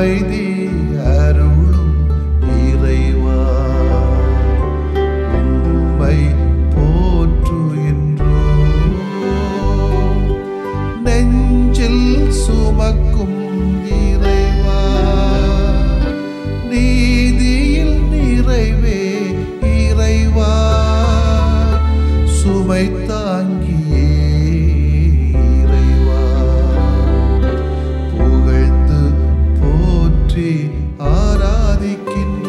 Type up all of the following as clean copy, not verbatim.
அமைதி அருளும் இறைவா உம்மை போற்றுகின்றோம். நெஞ்சில் சுமக்கும் இறைவா நீதியில் நிறைவே இறைவா சுமை தாங்கியே இறைவா புகழ்ந்து போற்றி ஆராதிக்கின்றோம்.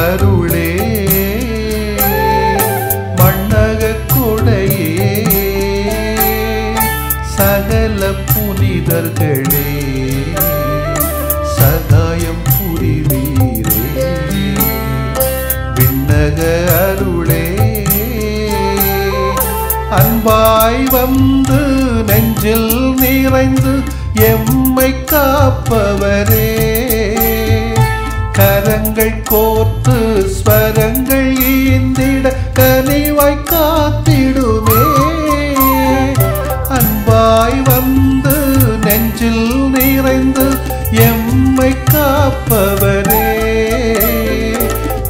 அருளே மண்ணக கொடையே சகல புனிதர்களே சகாயம் புரிவீரே. விண்ணக அருளே அன்பாய் வந்து நெஞ்சில் நிறைந்து எம்மை காப்பவரே கரங்கள் கோர்த்து ஸ்வரங்கள் ஈந்திட கனிவாய் காத்திடுமே. அன்பாய் வந்து நெஞ்சில் நிறைந்து எம்மை காப்பவரே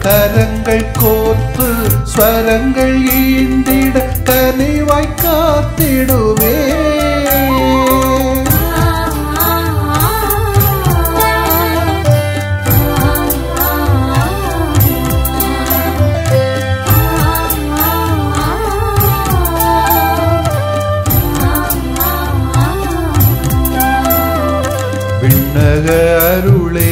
கரங்கள் கோர்த்து ஸ்வரங்கள் ஈந்திட கனிவாய் காத்திடுமே. விண்ணக அருளே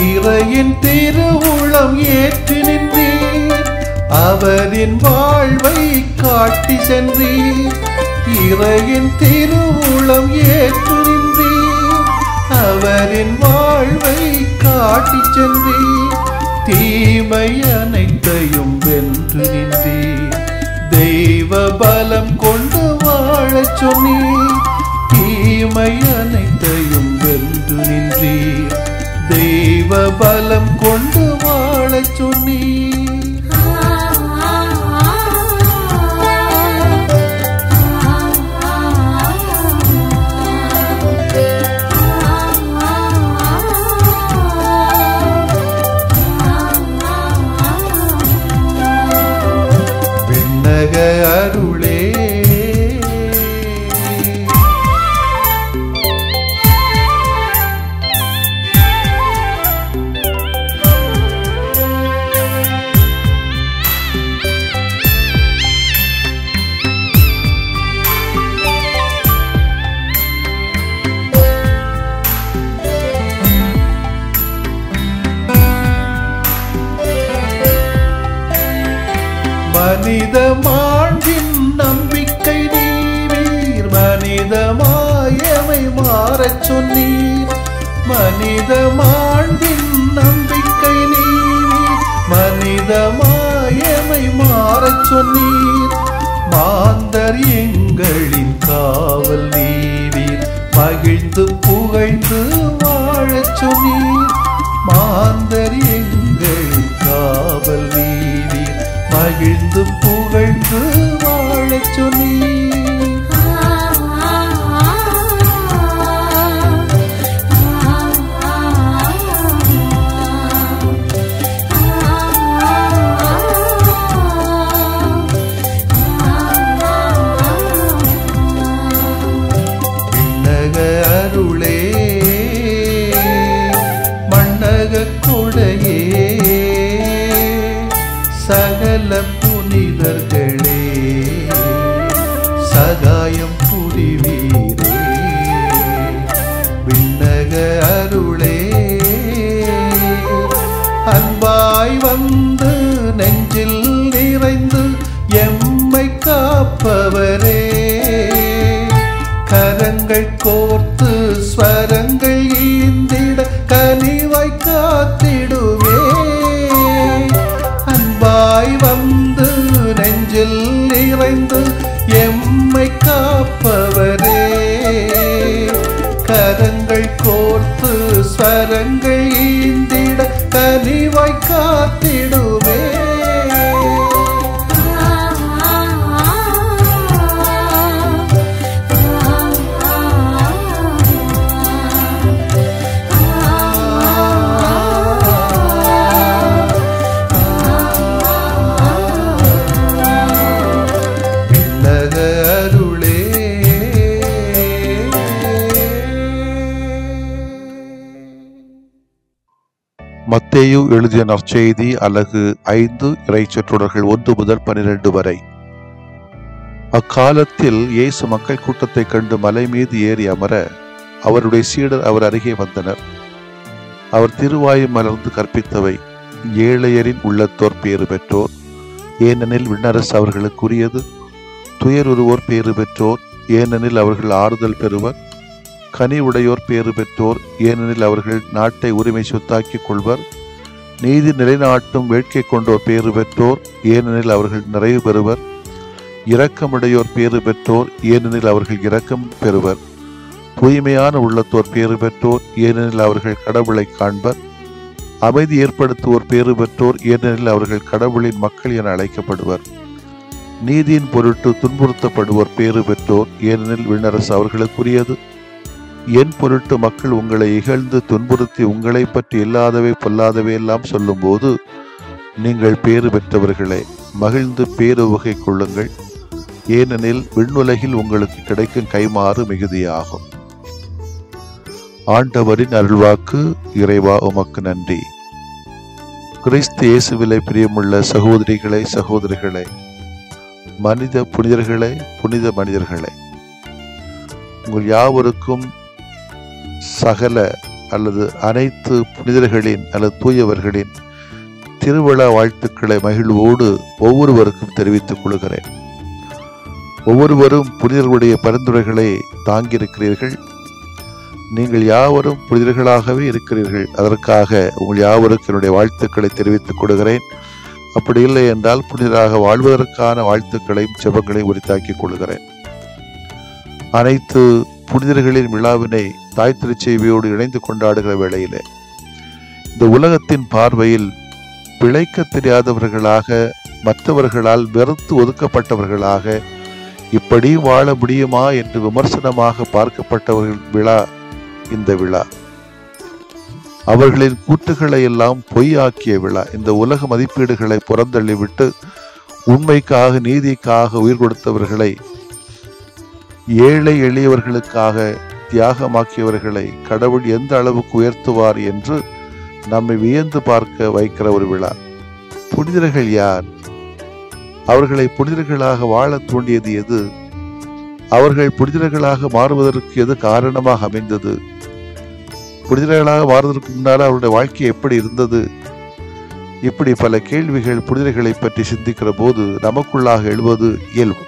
இறையின் திருவுளம் ஏற்று நின்றீர் அவரின் வாழ்வை காட்டி சென்றீர். இறையின் திருவுளம் ஏற்று நின்றீர் அவரின் வாழ்வை காட்டி சென்றீர். தீமை அனைத்தையும் வென்று நின்றீர் தெய்வ பலம் கொண்டு வாழச் சொன்னீர். தீமை அனைத்தையும் வென்று நின்றீர் தெய்வ பலம் கொண்டு வாழச் சொன்னீர். விண்ணக அருளே மனித மாண்பின் நம்பிக்கை நீவீர் மனித மாயமை மாறச் சொன்னீர். மனித மாண்பின் நம்பிக்கை நீவீர் மனித மாயமை மாறச் சொன்னீர். மாந்தர் எங்களின் காவல் நீவீர் மகிழ்ந்து புகழ்ந்து வாழச் சொன்னீர். மாந்தர் எங்களின் காவல் நீவீர் மகிழ்ந்து புகழ்ந்து வாழச் சொன்னீர். விண்ணக அருளே மண்ணக கொடையே சகல புனிதர்களே சகாயம் புரிவீரே. விண்ணக அருளே அன்பாய் வந்து நெஞ்சில் நிறைந்து எம்மை காப்பவரே, கரங்கள் கோர்த்து ஸ்வரங்கள் ஈந்திட கனிவாய் காத்திடுவே. அன்பாய் வந்து நெஞ்சில் நிறைந்து எம்மை காப்பவரே, கரங்கள் கோர்த்து ஸ்வரங்கள் ஈந்திட கனிவாய் காத்திடுவே. மத்தேயு எழுதிய நற்செய்தி அலகு 5 இறைச்சொற்றொடர்கள் 1 முதல் 12 வரை. அக்காலத்தில் இயேசு மக்கள் கூட்டத்தை கண்டு மலை மீது ஏறி அமர அவருடைய சீடர் அவர் அருகே வந்தனர். அவர் திருவாயை மலர்ந்து கற்பித்தவை: ஏழையரின் உள்ளத்தோர் பேறு பெற்றோர், ஏனெனில் விண்ணரசு அவர்களுக்குரியது. துயருருவோர் பேறு பெற்றோர், ஏனெனில் அவர்கள் ஆறுதல் பெறுவர். கனி உடையோர் பேறு பெற்றோர், ஏனெனில் அவர்கள் நாட்டை உரிமை சொத்தாக்கிக் கொள்வர். நீதி நிலைநாட்டும் வேட்கை கொண்டோர் பேறு பெற்றோர், ஏனெனில் அவர்கள் நிறைவு பெறுவர். இரக்கமுடையோர் பேறு பெற்றோர், ஏனெனில் அவர்கள் இரக்கம் பெறுவர். தூய்மையான உள்ளத்தோர் பேறு பெற்றோர், ஏனெனில் அவர்கள் கடவுளை காண்பர். அமைதி ஏற்படுத்துவோர் பேறு பெற்றோர், ஏனெனில் அவர்கள் கடவுளின் மக்கள் என அழைக்கப்படுவர். நீதியின் பொருட்டு துன்புறுத்தப்படுவோர் பேறு பெற்றோர், ஏனெனில் விண்ணரசு அவர்களுக்குரியது. என் பொருட்டு மக்கள் உங்களை இகழ்ந்து துன்புறுத்தி உங்களை பற்றி இல்லாதவை பொல்லாதவை எல்லாம் சொல்லும் போது நீங்கள் பேறு பெற்றவர்களே, மகிழ்ந்து பேருவகை கொள்ளுங்கள், ஏனெனில் விண்ணுலகில் உங்களுக்கு கிடைக்கும் கைமாறு மிகுதியாகும். ஆண்டவரின் அருள்வாக்கு. இறைவா உமக்கு நன்றி. கிறிஸ்து இயேசுவிலே பிரியமுள்ள சகோதரிகளே, சகோதரிகளே, மனித புனிதர்களே, புனித மனிதர்களே, உங்கள் யாவருக்கும் சகல அல்லது அனைத்து புனிதர்களின் அல்லது தூயவர்களின் திருவிழா வாழ்த்துக்களை மகிழ்வோடு ஒவ்வொருவருக்கும் தெரிவித்துக் கொள்கிறேன். ஒவ்வொருவரும் புனிதர்களுடைய பரிந்துரைகளை தாங்கியிருக்கிறீர்கள். நீங்கள் யாவரும் புனிதர்களாகவே இருக்கிறீர்கள். அதற்காக உங்கள் யாவருக்கும் என்னுடைய வாழ்த்துக்களை தெரிவித்துக் கொள்கிறேன். அப்படி இல்லை என்றால் புனிதராக வாழ்வதற்கான வாழ்த்துக்களையும் செபங்களையும் உரித்தாக்கிக் கொள்கிறேன். அனைத்து புனிதர்களின் விழாவினை தாய் திருச்செய்தியோடு இணைந்து கொண்டாடுகிற வேளையிலே இந்த உலகத்தின் பார்வையில் பிழைக்க தெரியாதவர்களாக, மற்றவர்களால் வெறுத்து ஒதுக்கப்பட்டவர்களாக, இப்படி வாழ முடியுமா என்று விமர்சனமாக பார்க்கப்பட்டவர்கள் விழா இந்த விழா. அவர்களின் கூற்றுகளை எல்லாம் பொய்யாக்கிய விழா. இந்த உலக மதிப்பீடுகளை புறந்தள்ளிவிட்டு உண்மைக்காக, நீதிக்காக உயிர் கொடுத்தவர்களை, ஏழை எளியவர்களுக்காக தியாகமாக்கியவர்களை கடவுள் எந்த அளவுக்கு உயர்த்துவார் என்று நம்மை வியந்து பார்க்க வைக்கிற ஒரு விழா. புனிதர்கள் யார்? அவர்களை புனிதர்களாக வாழ தூண்டியது எது? அவர்கள் புனிதர்களாக மாறுவதற்கு எது காரணமாக அமைந்தது? புனிதர்களாக மாறுவதற்கு முன்னால் அவருடைய வாழ்க்கை எப்படி இருந்தது? இப்படி பல கேள்விகள் புனிதர்களை பற்றி சிந்திக்கிற போது நமக்குள்ளாக எழுவது இயல்பு.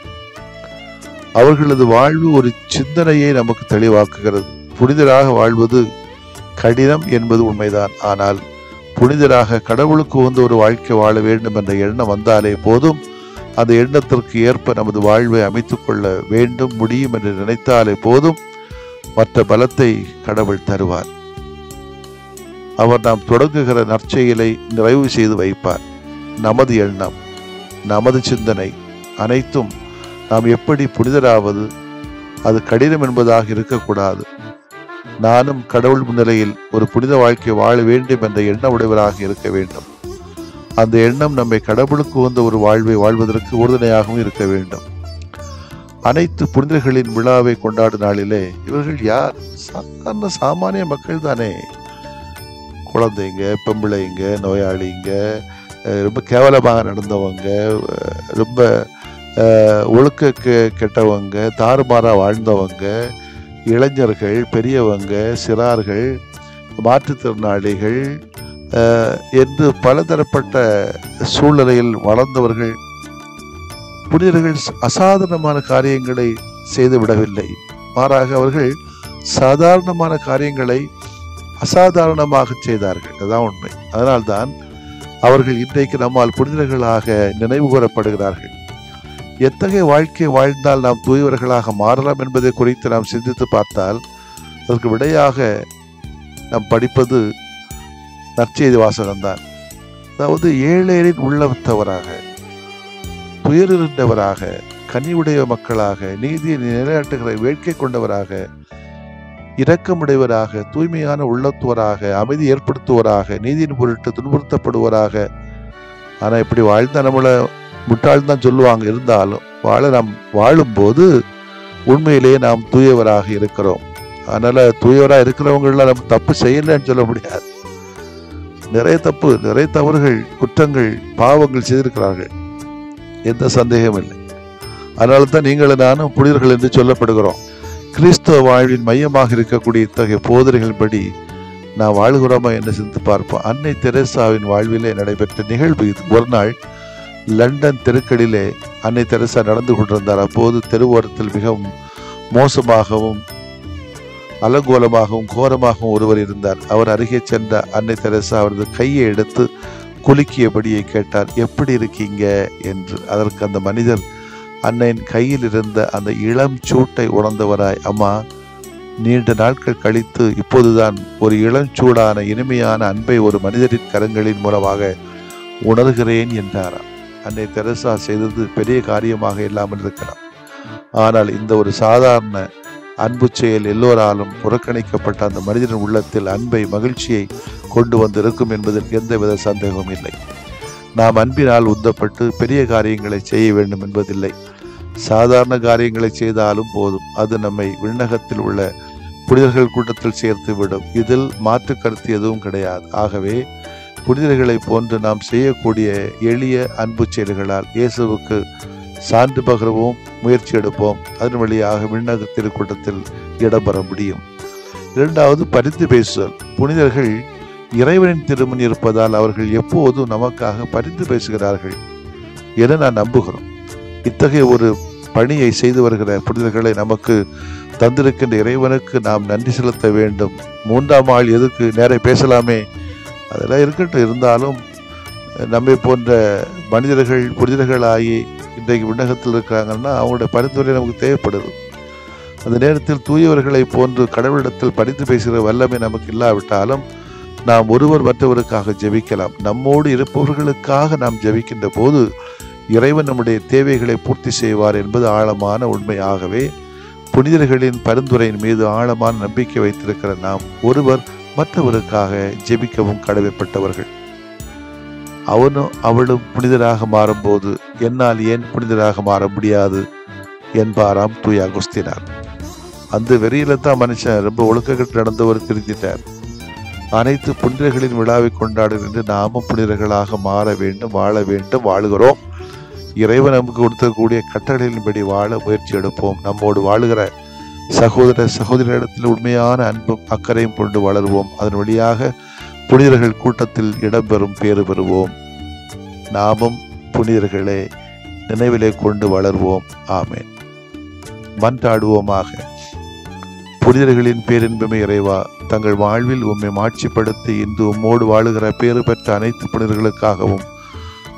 அவர்களது வாழ்வு ஒரு சிந்தனையை நமக்கு தெளிவாக்குகிறது. புனிதராக வாழ்வது கடினம் என்பது உண்மைதான். ஆனால் புனிதராக கடவுளுக்கு உகந்த ஒரு வாழ்க்கை வாழ வேண்டும் என்ற எண்ணம் வந்தாலே போதும். அந்த எண்ணத்திற்கு ஏற்ப நமது வாழ்வை அமைத்துக் கொள்ள வேண்டும், முடியும் என்று நினைத்தாலே போதும். மற்ற பலத்தை கடவுள் தருவார். அவர் நாம் தொடங்குகிற நற்செயலை நிறைவு செய்து வைப்பார். நமது எண்ணம், நமது சிந்தனை அனைத்தும் நாம் எப்படி புனிதராவது அது கடினம் என்பதாக இருக்கக்கூடாது. நானும் கடவுள் முன்னிலையில் ஒரு புனித வாழ்க்கை வாழ வேண்டும் என்ற எண்ண உடையவராக இருக்க வேண்டும். அந்த எண்ணம் நம்மை கடவுளுக்கு உகந்த ஒரு வாழ்வை வாழ்வதற்கு உறுதுணையாகவும் இருக்க வேண்டும். அனைத்து புனிதர்களின் விழாவை கொண்டாடும் நாளிலே இவர்கள் யார்? சாதாரண சாமானிய மக்கள் தானே. குழந்தைங்க, பெம்பிளைங்க, நோயாளிங்க, ரொம்ப கேவலமாக நடந்தவங்க, ரொம்ப ஒழுக்க கெட்டவங்க, தாறுமாறா வாழ்ந்தவங்க, இளைஞர்கள், பெரியவங்க, சிறார்கள், மாற்றுத்திறனாளிகள் என்று பலதரப்பட்ட சூழ்நிலையில் வளர்ந்தவர்கள். புனிதர்கள் அசாதாரணமான காரியங்களை செய்து விடவில்லை. மாறாக அவர்கள் சாதாரணமான காரியங்களை அசாதாரணமாக செய்தார்கள். அதுதான் உண்மை. அதனால்தான் அவர்கள் இன்றைக்கு நம்மால் புனிதர்களாக நினைவு கூறப்படுகிறார்கள். எத்தகைய வாழ்க்கை வாழ்ந்தால் நாம் தூயவர்களாக மாறலாம் என்பதை குறித்து நாம் சிந்தித்து பார்த்தால் அதற்கு விடையாக நாம் படிப்பது நற்செய்தி வாசகம்தான். அதாவது ஏழையரின் உள்ளத்தவராக, துயரிருந்தவராக, கனிவுடைய மக்களாக, நீதியை நிலைநாட்டுகிற வேட்கை கொண்டவராக, இரக்கமுடையவராக, தூய்மையான உள்ளத்துவராக, அமைதி ஏற்படுத்துவராக, நீதியின் பொருட்டு துன்புறுத்தப்படுவராக. ஆனால் இப்படி வாழ்ந்தா நம்மளை முட்டாள்தான் சொல்லுவாங்க. இருந்தாலும் நாம் வாழும்போது உண்மையிலேயே நாம் தூயவராக இருக்கிறோம். அதனால தூயவராக இருக்கிறவங்கள நம்ம தப்பு செய்யலன்னு சொல்ல முடியாது. நிறைய தவறுகள், குற்றங்கள், பாவங்கள் செய்திருக்கிறார்கள், எந்த சந்தேகம் இல்லை. அதனால தான் நீங்களும் நானும் புனிதர்கள் என்று சொல்லப்படுகிறோம். கிறிஸ்தவ வாழ்வின் மையமாக இருக்கக்கூடிய இத்தகைய போதனைகள் படி நான் வாழ்கிறோமா என்று சிந்தித்து பார்ப்போம். அன்னை தெரேசாவின் வாழ்விலே நடைபெற்ற நிகழ்வு இது. ஒரு நாள் லண்டன் தெருக்களிலே அன்னை தெரேசா நடந்து கொண்டிருந்தார். அப்போது தெருவோரத்தில் மிகவும் மோசமாகவும் அலங்கோலமாகவும் கோரமாகவும் ஒருவர் இருந்தார். அவர் அருகே சென்ற அன்னை தெரேசா அவரது கையை எடுத்து குலுக்கியபடியே கேட்டார், எப்படி இருக்கீங்க என்று. அதற்கு அந்த மனிதர் அன்னையின் கையில் இருந்த அந்த இளம் சூட்டை உணர்ந்தவராய், அம்மா, நீண்ட நாட்கள் கழித்து இப்போதுதான் ஒரு இளஞ்சூடான இனிமையான அன்பை ஒரு மனிதரின் கரங்களின் மூலமாக உணர்கிறேன் என்றாராம். அன்னை தெரேசா செய்தது பெரிய காரியமாக இல்லாமல் இருக்கலாம். ஆனால் இந்த ஒரு சாதாரண அன்பு செயல் எல்லோராலும் புறக்கணிக்கப்பட்ட அந்த மனிதனின் உள்ளத்தில் அன்பை, மகிழ்ச்சியை கொண்டு வந்திருக்கும் என்பதில் எந்தவித சந்தேகமும் இல்லை. நாம் அன்பினால் உந்தப்பட்டு பெரிய காரியங்களை செய்ய வேண்டும் என்பதில்லை. சாதாரண காரியங்களை செய்தாலும் போதும், அது நம்மை விண்ணகத்தில் உள்ள புனிதர்கள் கூட்டத்தில் சேர்த்து விடும். இதில் மாற்று கருத்து எதுவும் கிடையாது. ஆகவே புனிதர்களை போன்று நாம் செய்யக்கூடிய எளிய அன்பு செயல்களால் இயேசுவுக்கு சான்று பகரவும் முயற்சி எடுப்போம். அதன் வழியாக விண்ணக திருக்கூட்டத்தில் இடம்பெற முடியும். இரண்டாவது, பரிந்து பேசுதல். புனிதர்கள் இறைவனின் திருமணி இருப்பதால் அவர்கள் எப்போதும் நமக்காக பரிந்து பேசுகிறார்கள் என நான் நம்புகிறோம். இத்தகைய ஒரு பணியை செய்து வருகிற புனிதர்களை நமக்கு தந்திருக்கின்ற இறைவனுக்கு நாம் நன்றி செலுத்த வேண்டும். மூன்றாம் ஆள் எதுக்கு, நேர பேசலாமே, அதெல்லாம் இருக்கட்டும். இருந்தாலும் நம்மை போன்ற மனிதர்கள் புனிதர்களாகி இன்றைக்கு விண்ணகத்தில் இருக்கிறாங்கன்னா அவங்களுடைய பரிந்துரை நமக்கு தேவைப்படுது. அந்த நேரத்தில் தூயவர்களை போன்று கடவுளிடத்தில் பரிந்து பேசுகிற வல்லமை நமக்கு இல்லாவிட்டாலும் நாம் ஒருவர் மற்றவருக்காக ஜெபிக்கலாம். நம்மோடு இருப்பவர்களுக்காக நாம் ஜெபிக்கின்ற போது இறைவன் நம்முடைய தேவைகளை பூர்த்தி செய்வார் என்பது ஆழமான உண்மை. ஆகவே புனிதர்களின் பரிந்துரையின் மீது ஆழமான நம்பிக்கை வைத்திருக்கிற நாம் ஒருவர் மற்றவருக்காக ஜெபிக்கவும் கடமைப்பட்டவர்கள். அவனும் அவளும் புனிதராக மாறும்போது என்னால் ஏன் புனிதராக மாற முடியாது என்பாராம் தூய அகுஸ்தினார். அந்த வெறியில தான் மனுஷன் ரொம்ப ஒழுக்கக்கட்டு நடந்தவர் திருந்திட்டார். அனைத்து புனிதர்களின் விழாவை கொண்டாடுகின்ற நாமும் புனிதர்களாக மாற வேண்டும், வாழ வேண்டும், வாழுகிறோம். இறைவன் நமக்கு கொடுத்தக்கூடிய கட்டளைகளின்படி வாழ முயற்சி எடுப்போம். நம்மோடு வாழுகிற சகோதர சகோதரிடத்தில் உண்மையான அன்பும் அக்கறையும் கொண்டு வளருவோம். அதன் வழியாக புனிதர்கள் கூட்டத்தில் இடம்பெறும் பேறு பெறுவோம். நாமும் புனிதர்களை நினைவிலே கொண்டு வளர்வோம். ஆமென். மன்றாடுவோமாக. புனிதர்களின் பேரின்பமே இறைவா, தங்கள் வாழ்வில் உம்மை மாட்சிப்படுத்தி இன்று உம்மோடு வாழுகிற பேறு பெற்ற அனைத்து புனிதர்களுக்காகவும்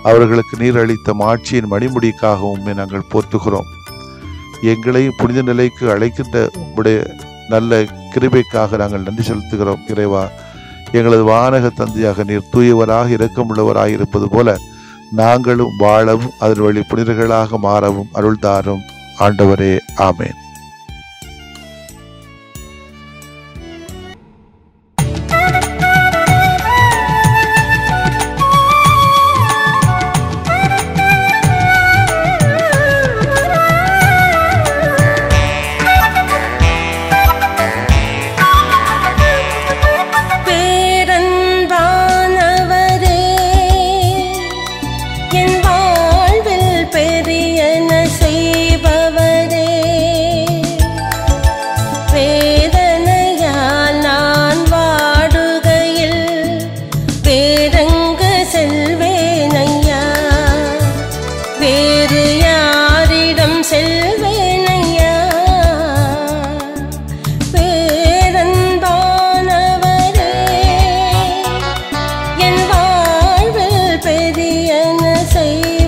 அவர்களுக்கு நீர் அளித்த மாட்சியின் மணிமுடிக்காகவும் நாங்கள் போற்றுகிறோம். எங்களை புனித நிலைக்கு அழைக்கின்ற உம்முடைய நல்ல கிருபைக்காக நாங்கள் நன்றி செலுத்துகிறோம். இறைவா, எங்களது வானக தந்தையாக நீர் தூயவராக இரக்கமுள்ளவராக இருப்பது போல நாங்களும் வாழவும் அதன் வழி புனிதர்களாக மாறவும் அருள்தாரும். ஆண்டவரே, ஆமேன். பெரியன செய்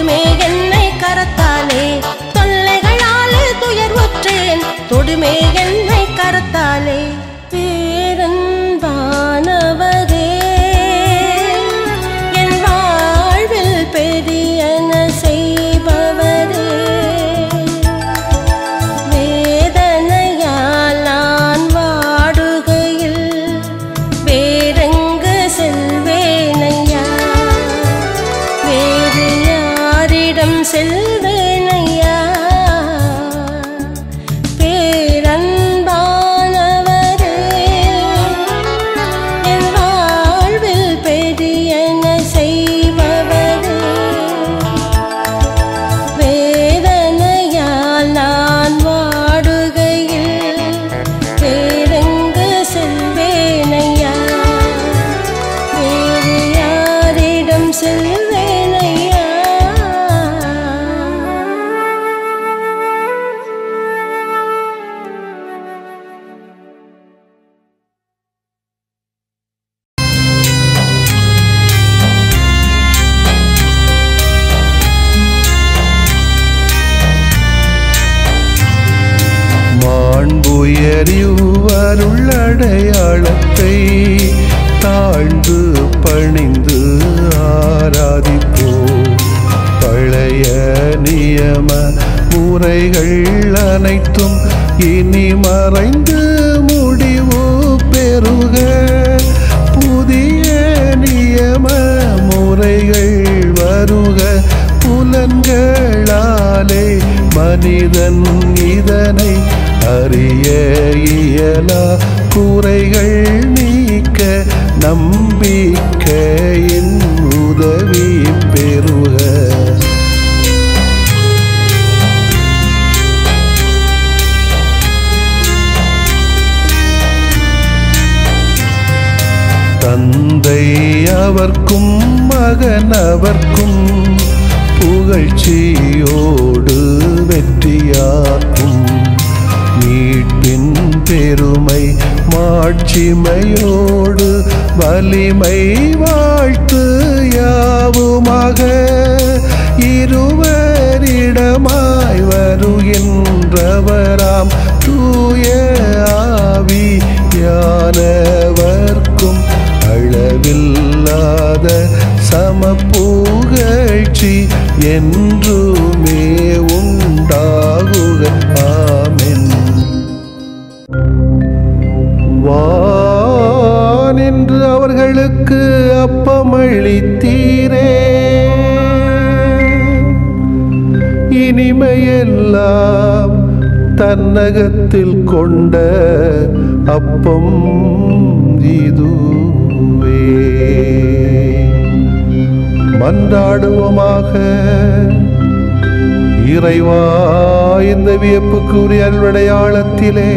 தொடுமே என்னை கரத்தாலே, தொல்லைகளாலே துயர்வுற்றேன், தொடுமே என்னை கரத்தாலே. பேரன்பானவரே, என் வாழ்வில் பெரியன செய்பவரே, வேதனையால் நான் வாடுகையில் வேறெங்கு செல்வேனையா, வேறு யாரிடம் செல்வேனையா. பேரன்பானவரே, என் வாழ்வில் பெரியன செய்பவரே, வேதனையால் நான் வாடுகையில் வேறெங்கு செல்வேனையா, வேறு யாரிடம் செல்வேனையா. மாண்புயரிவருள்ளடையாளத்தை தாழ்ந்து பணிந்து ஆராதிப்போ. பழைய நியம முறைகள் அனைத்தும் இனி மறைந்து முடிவு பெறுக. புதிய நியம முறைகள் வருக. புலன்களாலே மனிதன் இதனை அறிய இயலா. குறைகள் நீக்க நம்பிக்கையின் உதவி பெறுக. தந்தை அவர்க்கும் மகன் அவர்க்கும் புகழ்ச்சியோடு வெற்றியாக்கும். மீட்பின் பெருமை மாட்சிமையோடு வலிமை வாழ்த்து யாவுமாக. இருவரிடமாய் வருகின்றவராம் தூய ஆவியானவர்க்கும் அளவில்லாத சமப்புகழ்ச்சி என்றுமே உண்டாகுக. ஆமென். வானின்று அவர்களுக்கு அப்பமளித்தீரே, இனிமையெல்லாம் தன்னகத்தில் கொண்ட அப்பம் இதுவே. மன்றாடுவோமாக. இறைவா, இந்த வியப்புக்குரிய அல்வடையாளத்திலே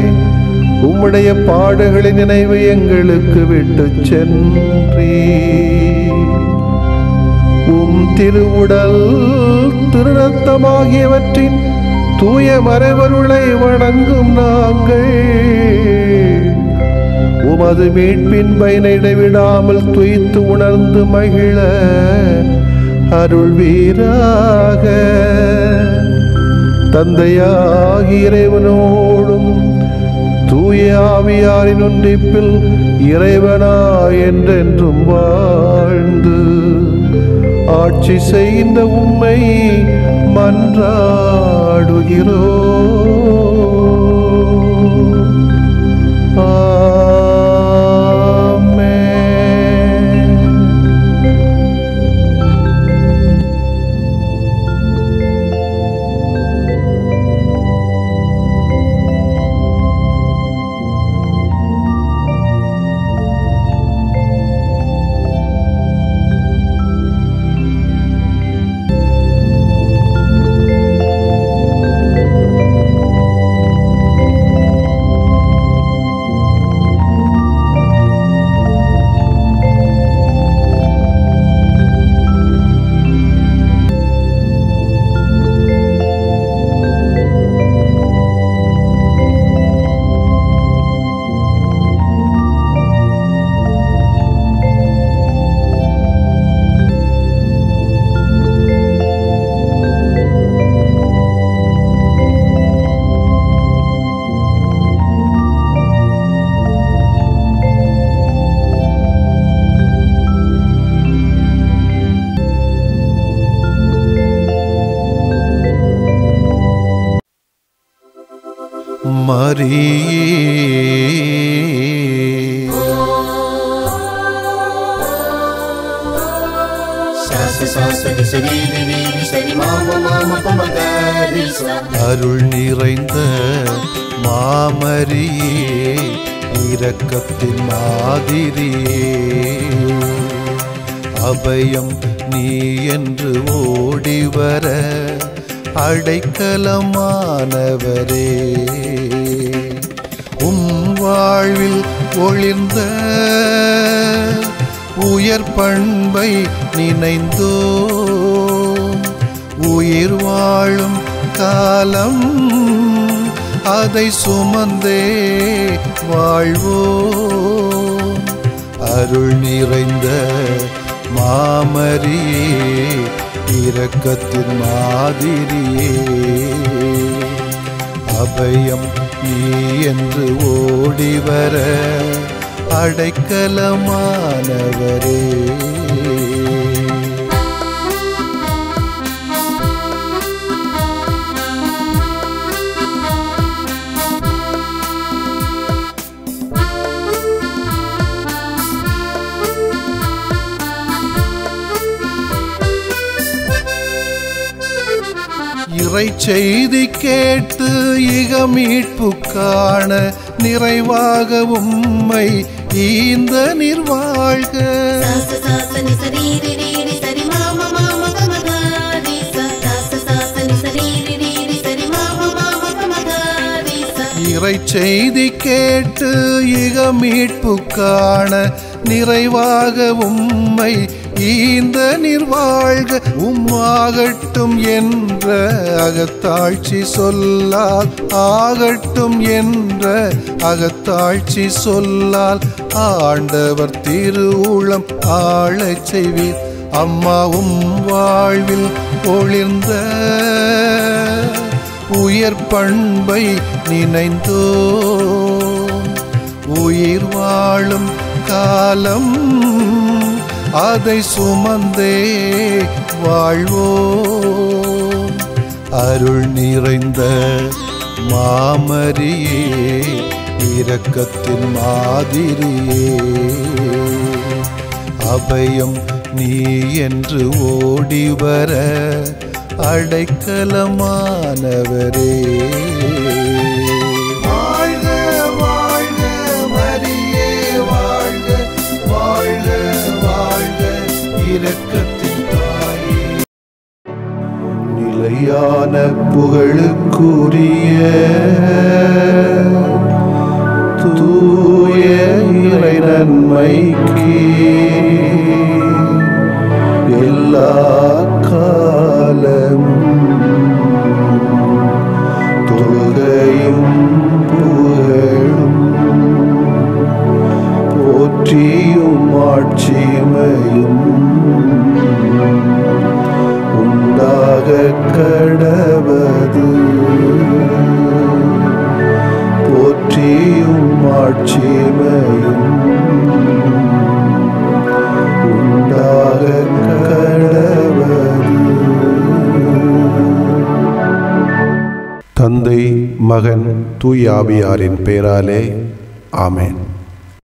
உம்முடைய பாடுகளின் நினைவு எங்களுக்கு விட்டு சென்றீ. உம் திருவுடல் திருரத்தமாகியவற்றின் தூய மறைவருளை வணங்கும் நாங்கள் உமது மீட்பின் பயனை இடைவிடாமல் துய்த்து உணர்ந்து மகிழ அருள்வீராக. தந்தையாகி இறைவனோடும் தூய ஆவியாரின் ஒன்றிப்பில் இறைவனா என்றென்றும் வாழ்ந்து ஆட்சி செய்கின்ற உம்மை மன்றாடுகிறோம். அருள் நிறைந்த மாமரியே இரக்கத்தின் மாதிரியே அபயம் நீ என்று ஓடிவர அடைக்கலமானவரே வாழ்வில் ஒளிர்ந்த உயர் பண்பை நினைந்தோ உயிர் வாழும் காலம் அதை சுமந்தே வாழ்வோம். அருள் நிறைந்த மாமரியே இரக்கத்தின் மாதிரியே அபயம் நீ என்று ஓடிவர அடைக்கலமானவரே. இறை செய்தி கேட்டு இக மீட்பு காண நிறைவாக உம்மை ஈந்த நிர்வாழ்க. இறை செய்தி கேட்டு இக மீட்பு காண நிறைவாக உம்மை ஈந்த நிர்வாழ்க. உம்மாகட்டும் என்ற அகத்தாட்சி சொல்லால் ஆகட்டும் என்ற அகத்தாட்சி சொல்லால் ஆண்டவர் திருவுளம் ஆளச் செய்வீர். அம்மாவும் வாழ்வில் ஒளிர்ந்த உயர் பண்பை நினைந்தோ உயிர் வாழும் காலம் அதை சுமந்தே வாழ்வோம். அருள் நிறைந்த மாமரியே இரக்கத்தின் மாதிரியே அபயம் நீ என்று ஓடிவர அடைக்கலமானவரே. வாழ்க வாழ்க மரியே வாழ்க வாழ்க வாழ்க இரக்கத்தின் தாயே. நிலையான புகழுக்குரிய தூய இறை நன்மைக்கு எல்லா காலமும் தொழுகையும் புகழும் போற்றியும் ஆட்சிமையும் உண்டாக கடவது. போற்றியும் ஆட்சிமையும் உண்டாக கடவது. தந்தை மகன் தூய ஆவியாரின் பெயராலே ஆமென்.